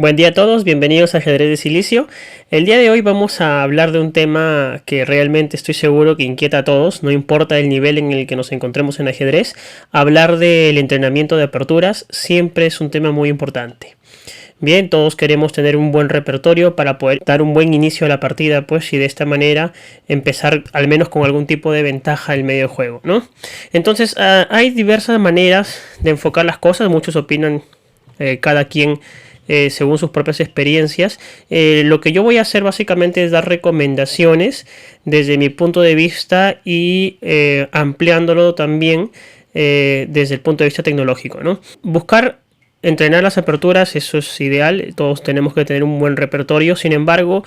Buen día a todos, bienvenidos a Ajedrez de Silicio. El día de hoy vamos a hablar de un tema que realmente estoy seguro que inquieta a todos, no importa el nivel en el que nos encontremos en ajedrez. Hablar del entrenamiento de aperturas siempre es un tema muy importante. Bien, todos queremos tener un buen repertorio para poder dar un buen inicio a la partida, pues, y de esta manera empezar al menos con algún tipo de ventaja en medio juego, ¿no? Entonces, hay diversas maneras de enfocar las cosas, muchos opinan, cada quien según sus propias experiencias. Lo que yo voy a hacer básicamente es dar recomendaciones desde mi punto de vista y ampliándolo también desde el punto de vista tecnológico, ¿no? Buscar entrenar las aperturas, eso es ideal, todos tenemos que tener un buen repertorio. Sin embargo,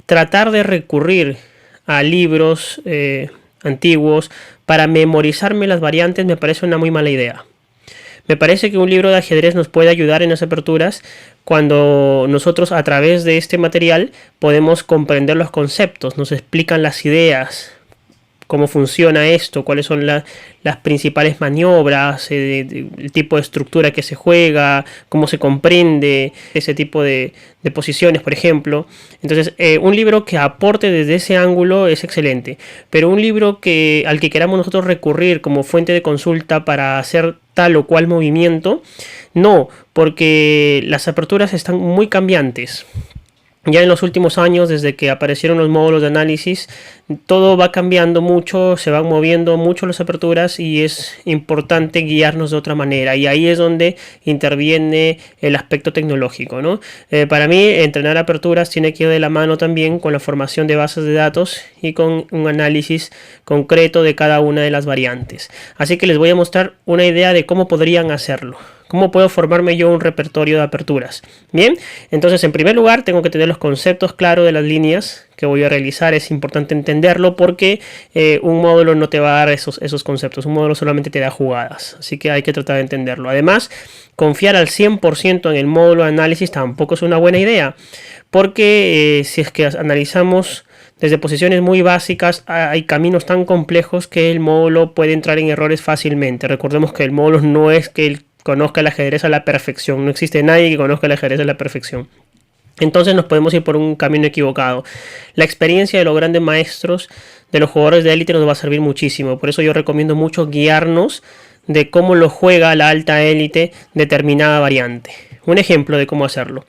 tratar de recurrir a libros antiguos para memorizarme las variantes me parece una muy mala idea. Me parece que un libro de ajedrez nos puede ayudar en las aperturas cuando nosotros a través de este material podemos comprender los conceptos, nos explican las ideas, cómo funciona esto, cuáles son las principales maniobras, el tipo de estructura que se juega, cómo se comprende ese tipo de posiciones, por ejemplo. Entonces, un libro que aporte desde ese ángulo es excelente, pero un libro al que queramos nosotros recurrir como fuente de consulta para hacer tal o cual movimiento, no, porque las aperturas están muy cambiantes. Ya en los últimos años, desde que aparecieron los módulos de análisis, todo va cambiando mucho, se van moviendo mucho las aperturas y es importante guiarnos de otra manera. Y ahí es donde interviene el aspecto tecnológico, ¿no? Para mí, entrenar aperturas tiene que ir de la mano también con la formación de bases de datos y con un análisis concreto de cada una de las variantes. Así que les voy a mostrar una idea de cómo podrían hacerlo. ¿Cómo puedo formarme yo un repertorio de aperturas? Bien, entonces en primer lugar tengo que tener los conceptos claros de las líneas que voy a realizar. Es importante entenderlo porque un módulo no te va a dar esos conceptos. Un módulo solamente te da jugadas. Así que hay que tratar de entenderlo. Además, confiar al 100% en el módulo de análisis tampoco es una buena idea. Porque si es que analizamos desde posiciones muy básicas, hay caminos tan complejos que el módulo puede entrar en errores fácilmente. Recordemos que el módulo no es que el conozca el ajedrez a la perfección. No existe nadie que conozca el ajedrez a la perfección. Entonces nos podemos ir por un camino equivocado. La experiencia de los grandes maestros, de los jugadores de élite, nos va a servir muchísimo. Por eso yo recomiendo mucho guiarnos de cómo lo juega la alta élite determinada variante. Un ejemplo de cómo hacerlo.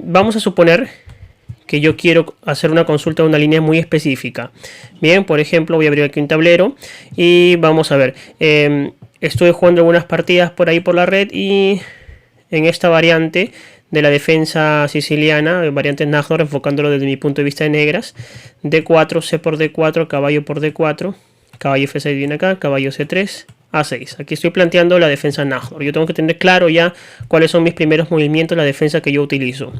Vamos a suponer que yo quiero hacer una consulta de una línea muy específica. Bien, por ejemplo, voy a abrir aquí un tablero y vamos a ver. Estuve jugando algunas partidas por ahí por la red y en esta variante de la defensa siciliana, variante Najdorf, enfocándolo desde mi punto de vista de negras, D4, C por D4, caballo por D4, caballo F6 viene acá, caballo C3, A6. Aquí estoy planteando la defensa Najdorf. Yo tengo que tener claro ya cuáles son mis primeros movimientos, la defensa que yo utilizo.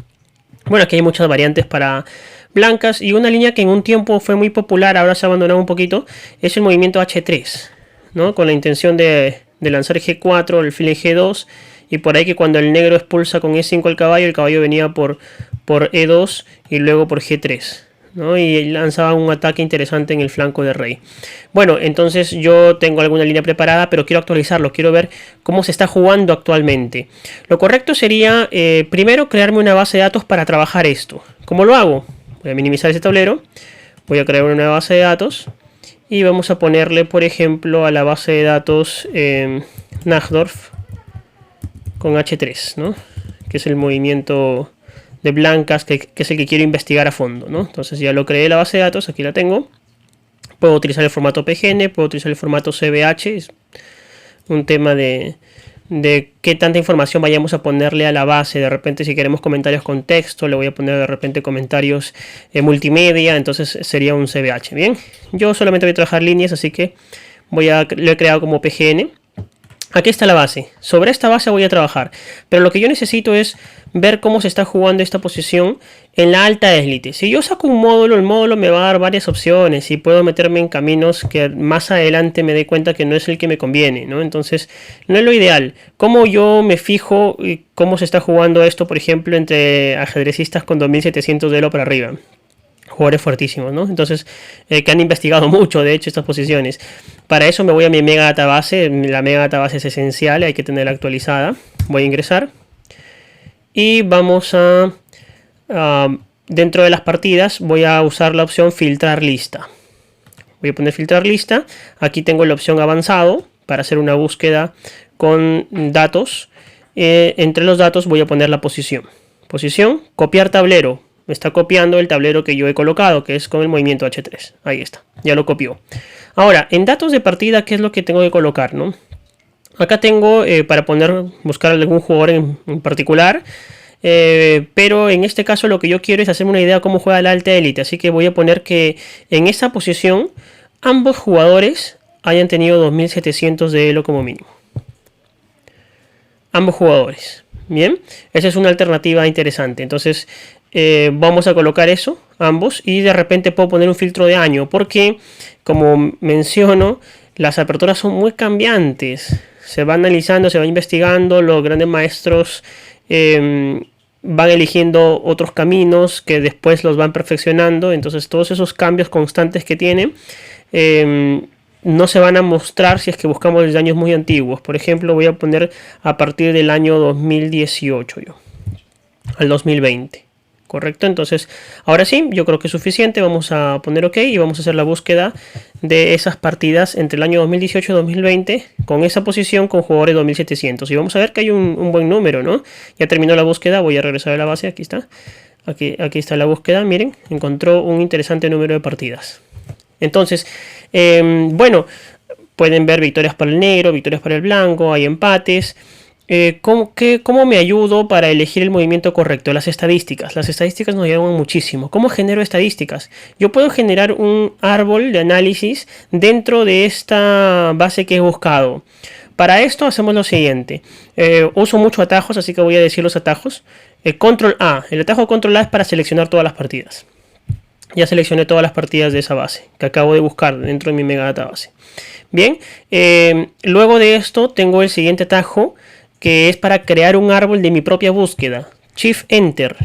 Bueno, aquí hay muchas variantes para blancas y una línea que en un tiempo fue muy popular, ahora se ha abandonado un poquito, es el movimiento H3. ¿No? Con la intención de lanzar G4, el alfil G2 y por ahí que cuando el negro expulsa con E5 el caballo venía por E2 y luego por G3, ¿no? Y lanzaba un ataque interesante en el flanco de rey. Bueno, entonces yo tengo alguna línea preparada, pero quiero actualizarlo, quiero ver cómo se está jugando actualmente. Lo correcto sería primero crearme una base de datos para trabajar esto. ¿Cómo lo hago? Voy a minimizar ese tablero, voy a crear una nueva base de datos. Y vamos a ponerle, por ejemplo, a la base de datos Najdorf con H3, ¿no? Que es el movimiento de blancas, que es el que quiero investigar a fondo, ¿no? Entonces ya lo creé la base de datos, aquí la tengo. Puedo utilizar el formato PGN, puedo utilizar el formato CBH. Es un tema de qué tanta información vayamos a ponerle a la base. De repente si queremos comentarios con texto, le voy a poner de repente comentarios multimedia, entonces sería un CBH. Bien, yo solamente voy a trabajar líneas, así que lo he creado como PGN. Aquí está la base, sobre esta base voy a trabajar, pero lo que yo necesito es ver cómo se está jugando esta posición en la alta élite. Si yo saco un módulo, el módulo me va a dar varias opciones y puedo meterme en caminos que más adelante me dé cuenta que no es el que me conviene, ¿no? Entonces no es lo ideal. ¿Cómo yo me fijo cómo se está jugando esto, por ejemplo, entre ajedrecistas con 2700 de elo para arriba? Jugadores fuertísimos, ¿no? Entonces, que han investigado mucho, de hecho, estas posiciones. Para eso me voy a mi mega database. La mega database es esencial, hay que tenerla actualizada. Voy a ingresar. y vamos dentro de las partidas voy a usar la opción filtrar lista. Voy a poner filtrar lista. Aquí tengo la opción avanzado para hacer una búsqueda con datos. Entre los datos voy a poner la posición. Posición, copiar tablero. Me está copiando el tablero que yo he colocado, que es con el movimiento H3. Ahí está, ya lo copió. Ahora, en datos de partida, ¿qué es lo que tengo que colocar, no? Acá tengo para buscar algún jugador en particular. Pero en este caso lo que yo quiero es hacerme una idea de cómo juega la alta élite. Así que voy a poner que en esa posición ambos jugadores hayan tenido 2700 de elo como mínimo. Ambos jugadores. Bien, esa es una alternativa interesante. Entonces vamos a colocar eso, ambos, y de repente puedo poner un filtro de año, porque como menciono, las aperturas son muy cambiantes. Se va analizando, se va investigando, los grandes maestros van eligiendo otros caminos que después los van perfeccionando. Entonces todos esos cambios constantes que tienen no se van a mostrar si es que buscamos desde años muy antiguos. Por ejemplo, voy a poner a partir del año 2018 al 2020. Correcto, entonces ahora sí, yo creo que es suficiente. Vamos a poner OK y vamos a hacer la búsqueda de esas partidas entre el año 2018 y 2020 con esa posición con jugadores 2700. Y vamos a ver que hay un buen número, ¿no? Ya terminó la búsqueda, voy a regresar a la base, aquí está. Aquí está la búsqueda, miren, encontró un interesante número de partidas. Entonces, bueno, pueden ver victorias para el negro, victorias para el blanco, hay empates. ¿Cómo me ayudo para elegir el movimiento correcto? Las estadísticas. Las estadísticas nos ayudan muchísimo. ¿Cómo genero estadísticas? Yo puedo generar un árbol de análisis dentro de esta base que he buscado. Para esto hacemos lo siguiente. Uso muchos atajos, así que voy a decir los atajos. Control A. El atajo Control A es para seleccionar todas las partidas. Ya seleccioné todas las partidas de esa base que acabo de buscar dentro de mi mega database. Bien, luego de esto tengo el siguiente atajo, que es para crear un árbol de mi propia búsqueda. Shift Enter.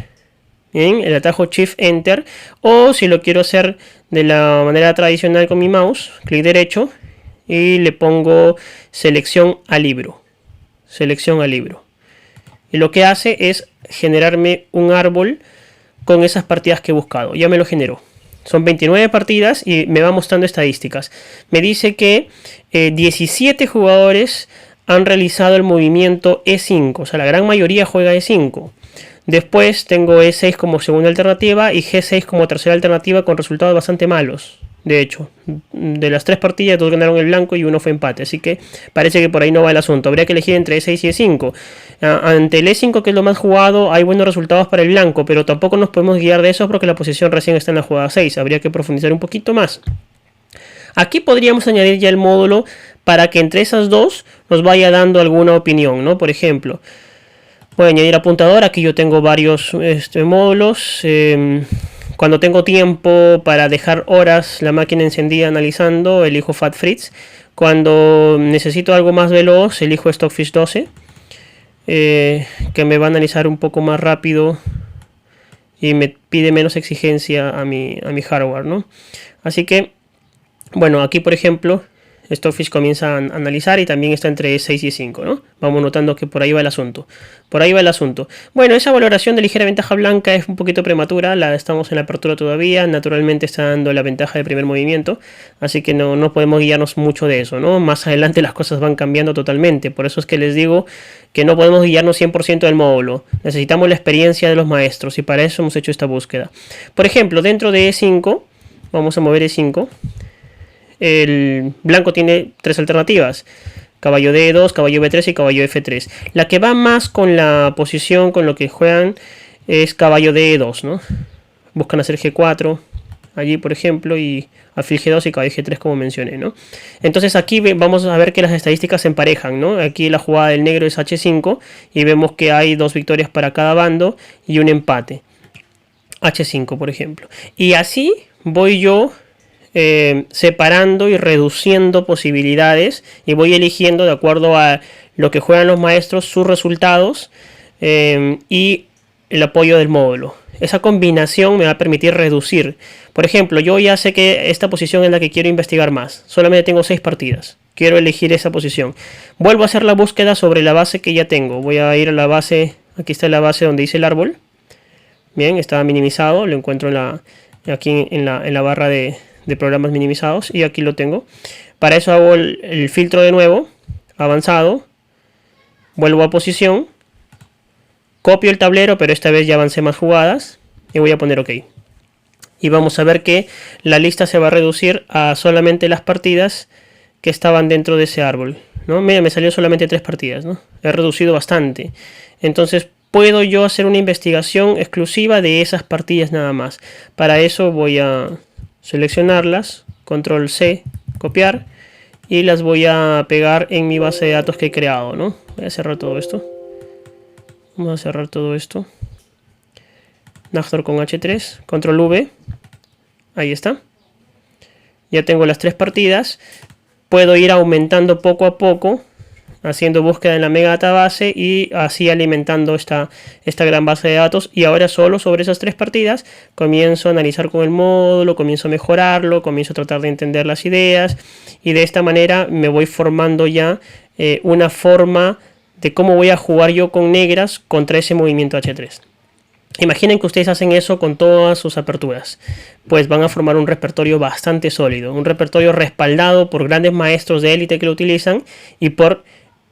Bien, el atajo Shift Enter. O si lo quiero hacer de la manera tradicional con mi mouse, clic derecho y le pongo selección a libro. Selección a libro. Y lo que hace es generarme un árbol con esas partidas que he buscado. Ya me lo generó. Son 29 partidas y me va mostrando estadísticas. Me dice que 17 jugadores han realizado el movimiento E5, o sea, la gran mayoría juega E5. Después tengo E6 como segunda alternativa y G6 como tercera alternativa con resultados bastante malos. De hecho, de las 3 partidas, 2 ganaron el blanco y 1 fue empate. Así que parece que por ahí no va el asunto. Habría que elegir entre E6 y E5. Ante el E5, que es lo más jugado, hay buenos resultados para el blanco, pero tampoco nos podemos guiar de eso porque la posición recién está en la jugada 6. Habría que profundizar un poquito más. Aquí podríamos añadir ya el módulo para que entre esas dos nos vaya dando alguna opinión, ¿no? Por ejemplo, voy a añadir apuntador. Aquí yo tengo varios módulos. Cuando tengo tiempo para dejar horas la máquina encendida analizando, elijo Fat Fritz. Cuando necesito algo más veloz, elijo Stockfish 12, que me va a analizar un poco más rápido y me pide menos exigencia a mi hardware, ¿no? Así que, bueno, aquí por ejemplo Stockfish comienza a analizar y también está entre 6 y 5, ¿no? Vamos notando que por ahí va el asunto. Por ahí va el asunto. Bueno, esa valoración de ligera ventaja blanca es un poquito prematura. Estamos en la apertura todavía. Naturalmente está dando la ventaja de primer movimiento. Así que no podemos guiarnos mucho de eso, ¿no? Más adelante las cosas van cambiando totalmente. Por eso es que les digo que no podemos guiarnos 100% del módulo. Necesitamos la experiencia de los maestros y para eso hemos hecho esta búsqueda. Por ejemplo, dentro de E5, vamos a mover E5. El blanco tiene 3 alternativas: caballo D2, caballo B3 y caballo F3. La que va más con la posición, con lo que juegan, es caballo D2, ¿no? Buscan hacer G4 allí, por ejemplo, y alfil G2 y caballo G3, como mencioné, ¿no? Entonces aquí vamos a ver que las estadísticas se emparejan, ¿no? Aquí la jugada del negro es H5 y vemos que hay 2 victorias para cada bando y un empate. H5, por ejemplo. Y así voy yo separando y reduciendo posibilidades y voy eligiendo de acuerdo a lo que juegan los maestros sus resultados y el apoyo del módulo. Esa combinación me va a permitir reducir. Por ejemplo, yo ya sé que esta posición es la que quiero investigar más. Solamente tengo 6 partidas. Quiero elegir esa posición. Vuelvo a hacer la búsqueda sobre la base que ya tengo. Voy a ir a la base Aquí está la base donde dice el árbol. Bien, está minimizado, lo encuentro aquí en la barra de programas minimizados y aquí lo tengo. Para eso hago el filtro de nuevo, avanzado, vuelvo a posición, copio el tablero, pero esta vez ya avancé más jugadas y voy a poner OK. Y vamos a ver que la lista se va a reducir a solamente las partidas que estaban dentro de ese árbol, ¿no? Mira, me salió solamente 3 partidas, ¿no? He reducido bastante. Entonces puedo yo hacer una investigación exclusiva de esas partidas nada más. Para eso voy a seleccionarlas, control C, copiar, y las voy a pegar en mi base de datos que he creado, ¿no? Voy a cerrar todo esto. Vamos a cerrar todo esto. Nactor con H3, control V. Ahí está. Ya tengo las 3 partidas. Puedo ir aumentando poco a poco, haciendo búsqueda en la mega database y así alimentando esta gran base de datos. Y ahora solo sobre esas 3 partidas comienzo a analizar con el módulo, comienzo a mejorarlo, comienzo a tratar de entender las ideas. Y de esta manera me voy formando ya una forma de cómo voy a jugar yo con negras contra ese movimiento H3. Imaginen que ustedes hacen eso con todas sus aperturas, pues van a formar un repertorio bastante sólido, un repertorio respaldado por grandes maestros de élite que lo utilizan y por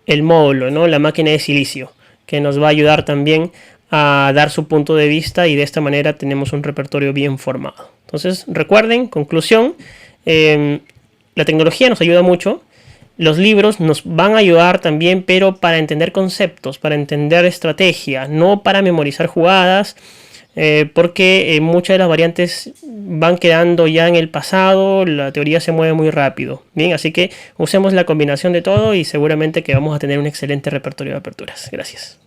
el módulo, ¿no? La máquina de silicio, que nos va a ayudar también a dar su punto de vista y de esta manera tenemos un repertorio bien formado. Entonces recuerden, conclusión, la tecnología nos ayuda mucho. Los libros nos van a ayudar también, pero para entender conceptos, para entender estrategia, no para memorizar jugadas, porque muchas de las variantes van quedando ya en el pasado, la teoría se mueve muy rápido. Bien, así que usemos la combinación de todo y seguramente que vamos a tener un excelente repertorio de aperturas. Gracias.